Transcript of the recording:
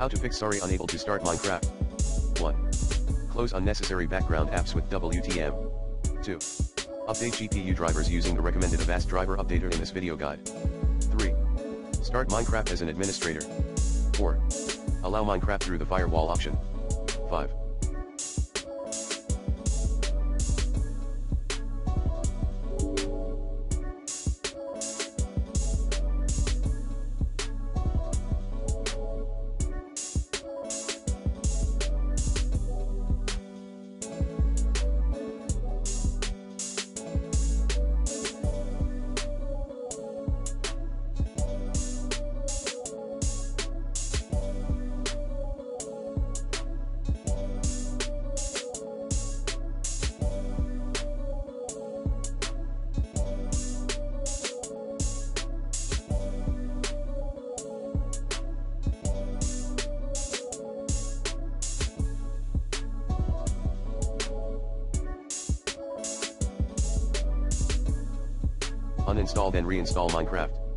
How to fix sorry unable to start Minecraft. 1. Close unnecessary background apps with WTM. 2. Update GPU drivers using the recommended Avast driver updater in this video guide. 3. Start Minecraft as an administrator. 4. Allow Minecraft through the firewall option. 5. Uninstall then reinstall Minecraft.